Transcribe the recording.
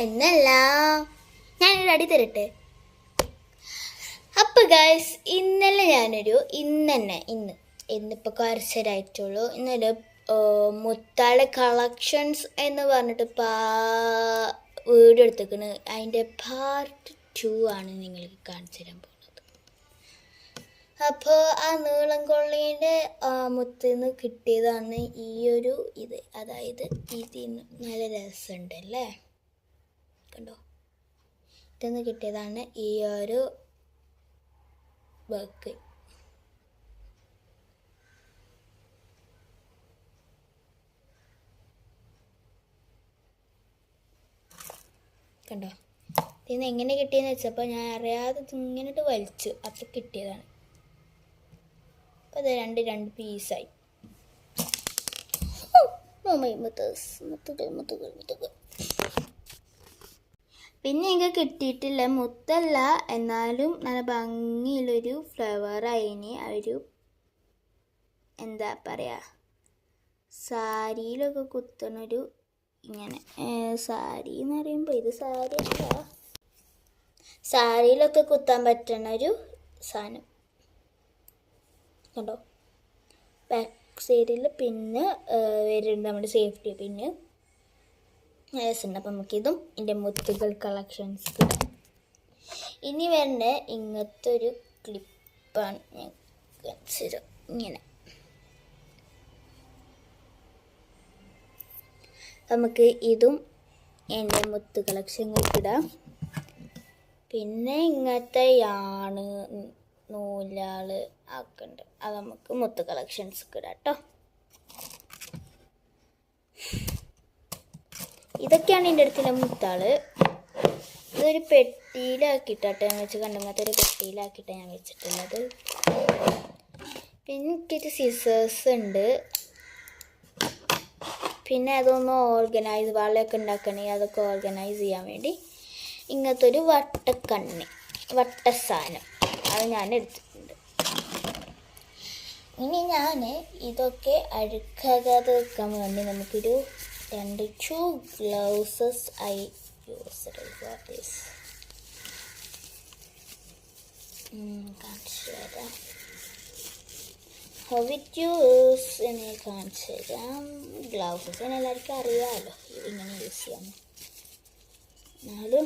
എന്നല്ല ഞാനൊരു അടി തരട്ടെ. അപ്പോൾ ഗൈസ് ഇന്നിപ്പോൾ കുറച്ചൊരായിട്ടുള്ളൂ. ഇന്നൊരു മുത്താളെ കളക്ഷൻസ് എന്ന് പറഞ്ഞിട്ട് വീഡിയോ എടുത്തേക്കണ്. അതിൻ്റെ പാർട്ട് 2 ആണ് നിങ്ങൾക്ക് കാണിച്ചു തരാൻ പോകുന്നത്. അപ്പോൾ ആ നീളം കൊള്ളീൻ്റെ മുത്തിന്ന് കിട്ടിയതാണ് ഈ ഒരു ഇത്. അതായത് ഇതിന് നല്ല രസമുണ്ടല്ലേ, കണ്ടോ? ഇതിന്ന് കിട്ടിയതാണ് ഈ ഒരു വർക്ക്. കണ്ടോ? ഇതിന്ന് എങ്ങനെ കിട്ടിയെന്ന് വെച്ചപ്പോൾ ഞാൻ അറിയാതെ ഇങ്ങനെയിട്ട് വലിച്ചു, അപ്പോൾ കിട്ടിയതാണ്. അപ്പോൾ അത് രണ്ട് പീസായി. മുത്തുകൾ. പിന്നെ എനിക്ക് കിട്ടിയിട്ടില്ല മുത്തല്ല, എന്നാലും നല്ല ഭംഗിയുള്ളൊരു ഫ്ലവർ അതിന് ഒരു എന്താ പറയുക, സാരിയിലൊക്കെ കുത്തണൊരു ഇങ്ങനെ സാരി എന്ന് പറയുമ്പോൾ ഇത് സാരിയല്ല, സാരിയിലൊക്കെ കുത്താൻ പറ്റണ ഒരു സാധനം കണ്ടോ? ബാക്ക് സൈഡിൽ പിന്നെ വരുന്നുണ്ട് നമ്മുടെ സേഫ്റ്റി പിന്നെ ഉണ്ട്. അപ്പം നമുക്കിതും എൻ്റെ മുത്തുകൾ കളക്ഷൻസ് കിട്ടും. ഇനി വരേണ്ട ഇങ്ങനത്തെ ഒരു ക്ലിപ്പാണ് ഞാൻ കാണിച്ചുതരാം. ഇങ്ങനെ നമുക്ക് ഇതും എൻ്റെ മുത്ത് കളക്ഷനുകൾക്കിടാം. പിന്നെ ഇങ്ങനത്തെ യാണ് നൂലാൾ ഒക്കെ ഉണ്ട്, അത് നമുക്ക് മുത്ത് കളക്ഷൻസ് ഇടാം കേട്ടോ. ഇതൊക്കെയാണ് എൻ്റെ അടുത്തുള്ള മുത്താള്. ഇതൊരു പെട്ടിയിലാക്കിയിട്ടാട്ടോ ഞാൻ വെച്ച് കണ്ടങ്ങനത്തെ ഒരു പെട്ടിയിലാക്കിയിട്ടാണ് ഞാൻ വെച്ചിട്ടുള്ളത്. പിന്നെ എനിക്കൊരു സിസേഴ്സ് ഉണ്ട്. പിന്നെ അതൊന്ന് ഓർഗനൈസ് വളയൊക്കെ ഉണ്ടാക്കണമെങ്കിൽ അതൊക്കെ ഓർഗനൈസ് ചെയ്യാൻ വേണ്ടി ഇങ്ങനത്തെ ഒരു വട്ടസാധനം അത് ഞാൻ എടുത്തിട്ടുണ്ട്. ഇനി ഞാൻ ഇതൊക്കെ അഴുക്കാകാതെ വെക്കാൻ വേണ്ടി നമുക്കൊരു 2 ഗ്ലൗസസ് ഐ യൂസ് കാണിച്ചു തരാം. ഹൗ ഇറ്റ് യൂസ് എന്ന് കാണിച്ചു തരാം. ഗ്ലൗസസ് എല്ലാവർക്കും അറിയാമല്ലോ ഇതിങ്ങനെ യൂസ് ചെയ്യാൻ. എന്നാലും